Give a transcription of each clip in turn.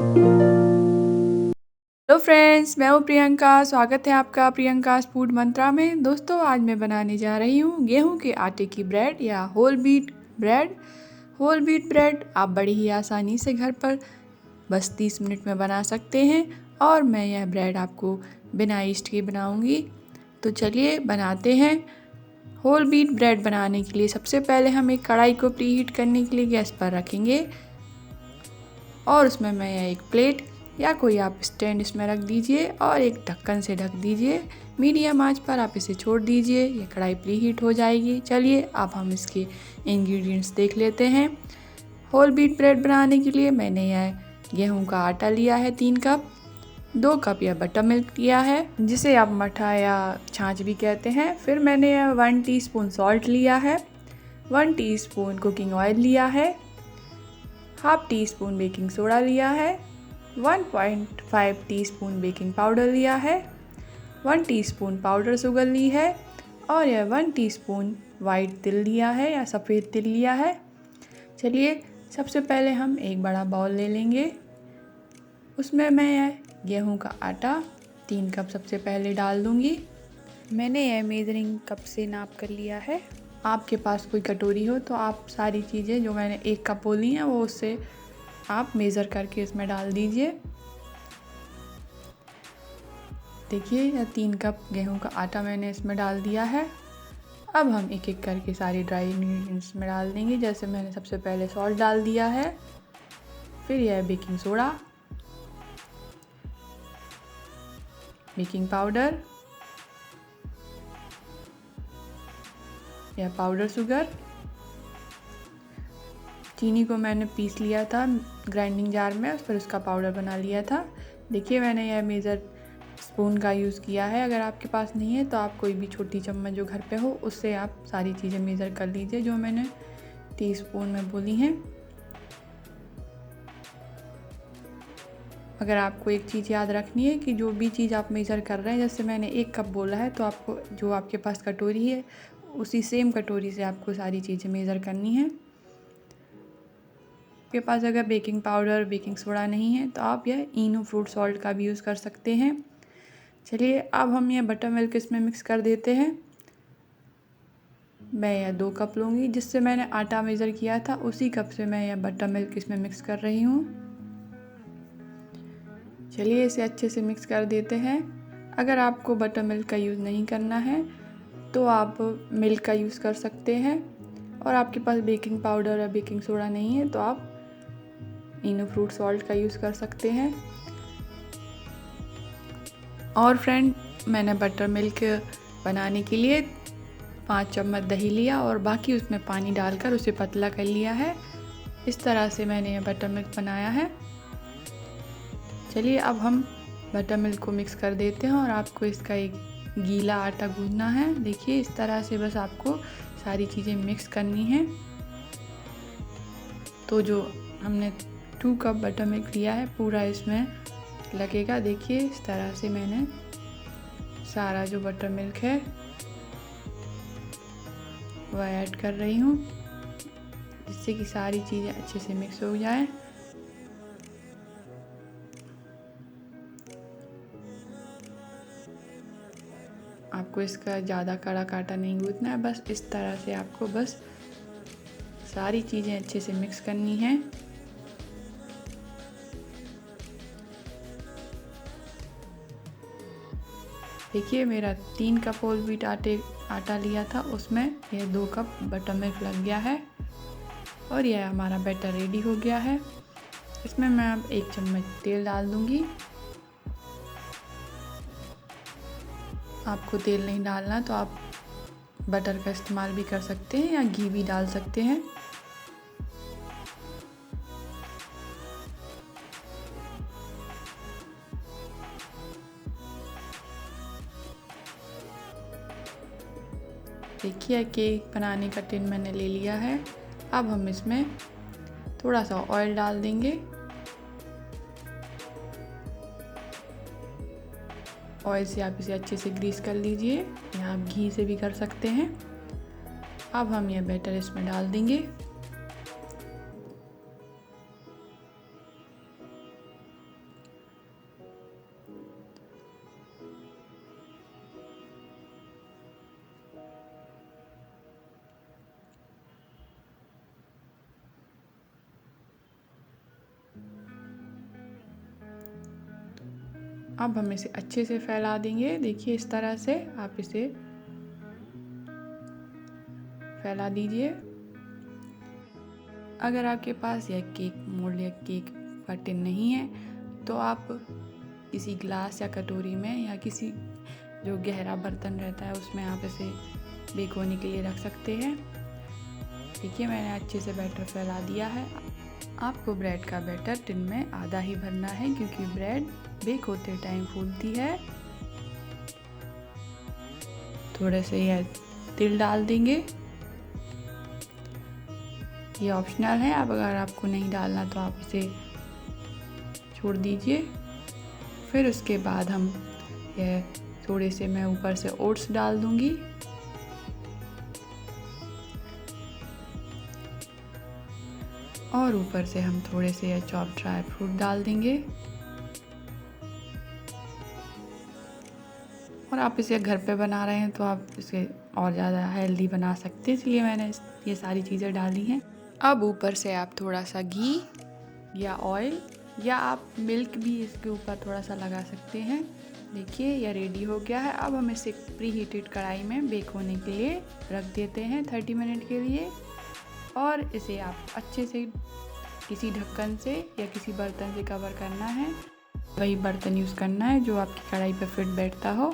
Hello friends, मैं हूँ प्रियंका। स्वागत है आपका प्रियंकास फूड मंत्रा में। दोस्तों, आज मैं बनाने जा रही हूँ गेहूं के आटे की ब्रेड या whole wheat bread. Whole wheat bread आप बड़ी ही आसानी से घर पर बस 30 मिनट में बना सकते हैं और मैं यह ब्रेड आपको बिना ईस्ट के बनाऊंगी। तो चलिए बनाते हैं। होल व्हीट ब्रेड बनाने के लिए सबसे पहले हम एक कढ़ाई को प्रीहीट करने के लिए गैस पर रखेंगे और उसमें मैं यह एक प्लेट या कोई आप स्टैंड इसमें रख दीजिए और एक ढक्कन से ढक दीजिए। मीडियम आंच पर आप इसे छोड़ दीजिए, ये कढ़ाई प्रीहीट हो जाएगी। चलिए अब हम इसके इंग्रेडिएंट्स देख लेते हैं। होल व्हीट ब्रेड बनाने के लिए मैंने यह गेहूं का आटा लिया है 3 कप, 2 कप यह बटर मिल्क लिया है जिसे आप मठा या छाछ भी कहते हैं। फिर मैंने यह 1 टीस्पून सॉल्ट लिया है, 1 टीस्पून कुकिंग ऑयल लिया है, half tea spoon baking soda लिया है, 1.5 टीस्पून बेकिंग पाउडर लिया है, 1 टीस्पून पाउडर शुगर ली है और यह 1 टीस्पून वाइट तिल लिया है या सफ़ेद तिल लिया है। चलिए सबसे पहले हम एक बड़ा बाउल ले लेंगे, उसमें मैं यह गेहूं का आटा 3 कप सबसे पहले डाल दूंगी। मैंने यह मेजरिंग कप से नाप कर लिया है। आपके पास कोई कटोरी हो तो आप सारी चीज़ें जो मैंने 1 कप बोली हैं वो उससे आप मेज़र करके इसमें डाल दीजिए। देखिए यह 3 कप गेहूं का आटा मैंने इसमें डाल दिया है। अब हम एक एक करके सारी ड्राई इंग्रेडिएंट्स में डाल देंगे। जैसे मैंने सबसे पहले सॉल्ट डाल दिया है, फिर यह बेकिंग सोडा, बेकिंग पाउडर, यह पाउडर शुगर, चीनी को मैंने पीस लिया था ग्राइंडिंग जार में, फिर उसका पाउडर बना लिया था। देखिए मैंने यह मेज़र स्पून का यूज़ किया है। अगर आपके पास नहीं है तो आप कोई भी छोटी चम्मच जो घर पे हो उससे आप सारी चीज़ें मेज़र कर लीजिए जो मैंने टीस्पून में बोली हैं। अगर आपको एक चीज़ याद रखनी है कि जो भी चीज़ आप मेज़र कर रहे हैं, जैसे मैंने 1 कप बोला है तो आपको जो आपके पास कटोरी है उसी सेम कटोरी से आपको सारी चीज़ें मेज़र करनी है। आपके पास अगर बेकिंग पाउडर बेकिंग सोडा नहीं है तो आप यह इनो फ्रूट सॉल्ट का भी यूज़ कर सकते हैं। चलिए अब हम यह बटर मिल्क इसमें मिक्स कर देते हैं। मैं यह 2 कप लूँगी, जिससे मैंने आटा मेज़र किया था उसी कप से मैं यह बटर मिल्क इसमें मिक्स कर रही हूँ। चलिए इसे अच्छे से मिक्स कर देते हैं। अगर आपको बटर मिल्क का यूज़ नहीं करना है तो आप मिल्क का यूज़ कर सकते हैं, और आपके पास बेकिंग पाउडर या बेकिंग सोडा नहीं है तो आप इनो फ्रूट सॉल्ट का यूज़ कर सकते हैं। और फ्रेंड, मैंने बटर मिल्क बनाने के लिए 5 चम्मच दही लिया और बाकी उसमें पानी डालकर उसे पतला कर लिया है। इस तरह से मैंने यह बटर मिल्क बनाया है। चलिए अब हम बटर मिल्क को मिक्स कर देते हैं और आपको इसका एक गीला आटा गूंदना है। देखिए इस तरह से बस आपको सारी चीज़ें मिक्स करनी है। तो जो हमने 2 कप बटर मिल्क लिया है पूरा इसमें लगेगा। देखिए इस तरह से मैंने सारा जो बटर मिल्क है वह ऐड कर रही हूँ, जिससे कि सारी चीज़ें अच्छे से मिक्स हो जाए। आपको इसका ज़्यादा कड़ा आटा नहीं गूंथना है, बस इस तरह से आपको बस सारी चीज़ें अच्छे से मिक्स करनी है। देखिए मेरा 3 कप होल व्हीट आटा लिया था, उसमें यह 2 कप बटर मिल्क लग गया है और यह हमारा बैटर रेडी हो गया है। इसमें मैं अब 1 चम्मच तेल डाल दूंगी। आपको तेल नहीं डालना तो आप बटर का इस्तेमाल भी कर सकते हैं या घी भी डाल सकते हैं। देखिए केक बनाने का टिन मैंने ले लिया है। अब हम इसमें थोड़ा सा ऑयल डाल देंगे। ऑयल से आप इसे अच्छे से ग्रीस कर लीजिए या आप घी से भी कर सकते हैं। अब हम यह बैटर इसमें डाल देंगे। अब हम इसे अच्छे से फैला देंगे। देखिए इस तरह से आप इसे फैला दीजिए। अगर आपके पास यह केक मोल्ड या केक का टिन नहीं है तो आप किसी ग्लास या कटोरी में या किसी जो गहरा बर्तन रहता है उसमें आप इसे बेक होने के लिए रख सकते हैं। देखिए मैंने अच्छे से बैटर फैला दिया है। आपको ब्रेड का बैटर टिन में आधा ही भरना है क्योंकि ब्रेड बेक होते टाइम फूलती है। थोड़े से यह तिल डाल देंगे, ये ऑप्शनल है। अब अगर आपको नहीं डालना तो आप इसे छोड़ दीजिए। फिर उसके बाद हम यह थोड़े से मैं ऊपर से ओट्स डाल दूंगी और ऊपर से हम थोड़े से यह चॉप ड्राई फ्रूट डाल देंगे। और आप इसे घर पे बना रहे हैं तो आप इसे और ज़्यादा हेल्दी बना सकते हैं, इसलिए मैंने ये सारी चीज़ें डाली हैं। अब ऊपर से आप थोड़ा सा घी या ऑयल या आप मिल्क भी इसके ऊपर थोड़ा सा लगा सकते हैं। देखिए यह रेडी हो गया है। अब हम इसे प्री हीटेड कढ़ाई में बेक होने के लिए रख देते हैं 30 मिनट के लिए। और इसे आप अच्छे से किसी ढक्कन से या किसी बर्तन से कवर करना है। वही बर्तन यूज़ करना है जो आपकी कढ़ाई पर फिट बैठता हो।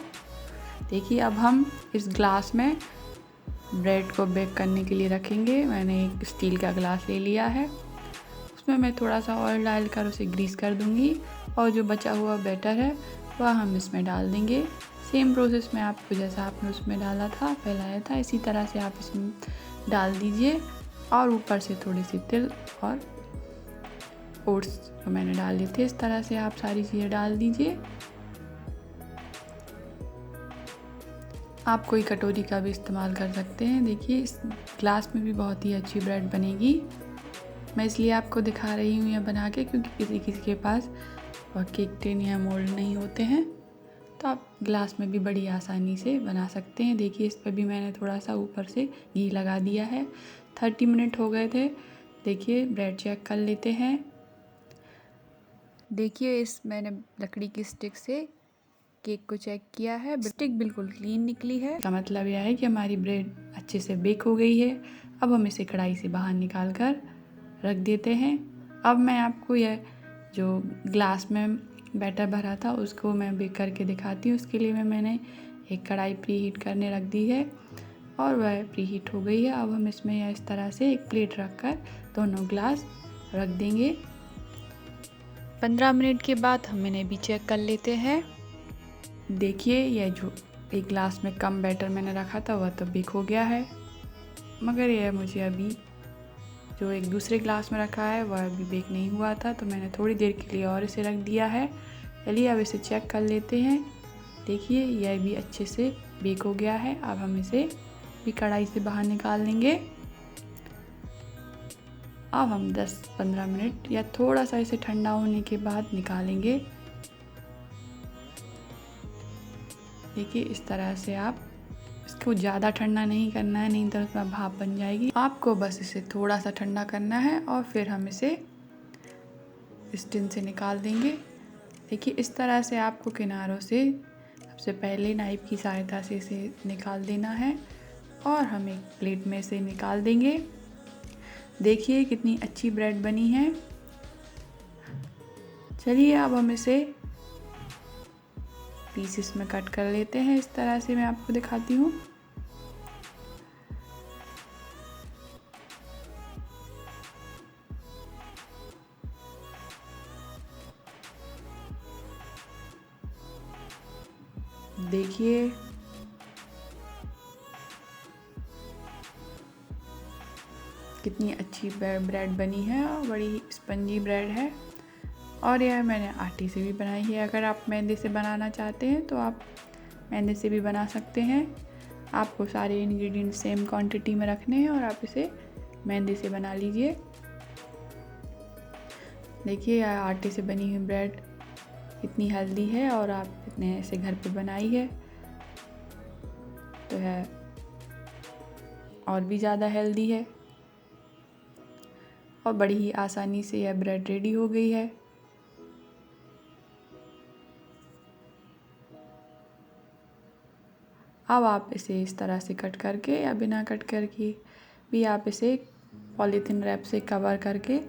देखिए अब हम इस ग्लास में ब्रेड को बेक करने के लिए रखेंगे। मैंने एक स्टील का ग्लास ले लिया है, उसमें मैं थोड़ा सा ऑयल डालकर उसे ग्रीस कर दूंगी और जो बचा हुआ बैटर है वह हम इसमें डाल देंगे। सेम प्रोसेस में आपको जैसा आपने उसमें डाला था, फैलाया था, इसी तरह से आप इसमें डाल दीजिए। और ऊपर से थोड़ी सी तिल और ओट्स जो मैंने डाले थे, इस तरह से आप सारी चीज़ें डाल दीजिए। आप कोई कटोरी का भी इस्तेमाल कर सकते हैं। देखिए इस ग्लास में भी बहुत ही अच्छी ब्रेड बनेगी। मैं इसलिए आपको दिखा रही हूँ यह बना के क्योंकि किसी किसी के पास वह केक टिन या मोल्ड नहीं होते हैं, तो आप ग्लास में भी बड़ी आसानी से बना सकते हैं। देखिए इस पर भी मैंने थोड़ा सा ऊपर से घी लगा दिया है। 30 मिनट हो गए थे। देखिए ब्रेड चेक कर लेते हैं। देखिए इस मैंने लकड़ी की स्टिक से केक को चेक किया है, स्टिक बिल्कुल क्लीन निकली है। इसका मतलब यह है कि हमारी ब्रेड अच्छे से बेक हो गई है। अब हम इसे कढ़ाई से बाहर निकाल कर रख देते हैं। अब मैं आपको यह जो ग्लास में बैटर भरा था उसको मैं बेक करके दिखाती हूँ। उसके लिए मैंने एक कढ़ाई प्री हीट करने रख दी है और वह प्री हीट हो गई है। अब हम इसमें यह इस तरह से एक प्लेट रख कर दोनों ग्लास रख देंगे। 15 मिनट के बाद हम इन्हें भी चेक कर लेते हैं। देखिए यह जो एक ग्लास में कम बैटर मैंने रखा था वह तो बेक हो गया है, मगर यह मुझे अभी जो एक दूसरे ग्लास में रखा है वह अभी बेक नहीं हुआ था, तो मैंने थोड़ी देर के लिए और इसे रख दिया है। चलिए अब इसे चेक कर लेते हैं। देखिए यह भी अच्छे से बेक हो गया है। अब हम इसे भी कढ़ाई से बाहर निकाल लेंगे। अब हम 10-15 मिनट या थोड़ा सा इसे ठंडा होने के बाद निकालेंगे। देखिए इस तरह से आप इसको ज़्यादा ठंडा नहीं करना है, नहीं तो उसमें भाप बन जाएगी। आपको बस इसे थोड़ा सा ठंडा करना है और फिर हम इसे इस टिन से निकाल देंगे। देखिए इस तरह से आपको किनारों से सबसे पहले नाइफ की सहायता से इसे निकाल देना है और हम एक प्लेट में से निकाल देंगे। देखिए कितनी अच्छी ब्रेड बनी है। चलिए अब हम इसे पीसेस में कट कर लेते हैं। इस तरह से मैं आपको दिखाती हूँ। देखिए कितनी अच्छी ब्रेड बनी है और बड़ी स्पंजी ब्रेड है। और यह मैंने आटे से भी बनाई है। अगर आप मैदे से बनाना चाहते हैं तो आप मैदे से भी बना सकते हैं। आपको सारे इंग्रेडिएंट्स सेम क्वांटिटी में रखने हैं और आप इसे मैदे से बना लीजिए। देखिए यह आटे से बनी हुई ब्रेड इतनी हेल्दी है और आप इतने ऐसे घर पे बनाई है तो है और भी ज़्यादा हेल्दी है और बड़ी ही आसानी से यह ब्रेड रेडी हो गई है। अब आप इसे इस तरह से कट करके या बिना कट करके भी आप इसे पॉलीथीन रैप से कवर करके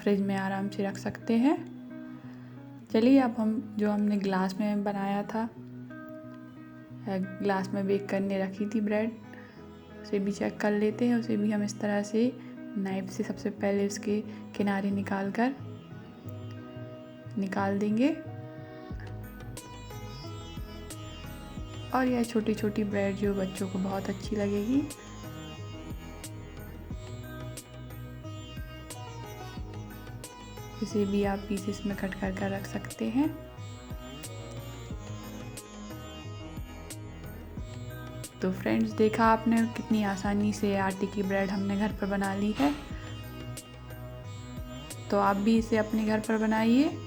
फ्रिज में आराम से रख सकते हैं। चलिए अब हम जो हमने ग्लास में बनाया था, ग्लास में बेक करने रखी थी ब्रेड, उसे भी चेक कर लेते हैं। उसे भी हम इस तरह से नाइफ से सबसे पहले उसके किनारे निकाल देंगे और यह छोटी छोटी ब्रेड जो बच्चों को बहुत अच्छी लगेगी। इसे भी आप पीसेस में कट कर रख सकते हैं। तो फ्रेंड्स, देखा आपने कितनी आसानी से आटे की ब्रेड हमने घर पर बना ली है। तो आप भी इसे अपने घर पर बनाइए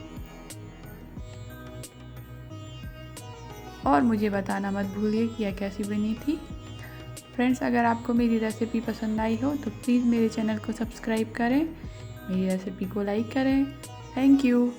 और मुझे बताना मत भूलिए कि यह कैसी बनी थी। फ्रेंड्स, अगर आपको मेरी रेसिपी पसंद आई हो तो प्लीज़ मेरे चैनल को सब्सक्राइब करें, मेरी रेसिपी को लाइक करें। Thank you.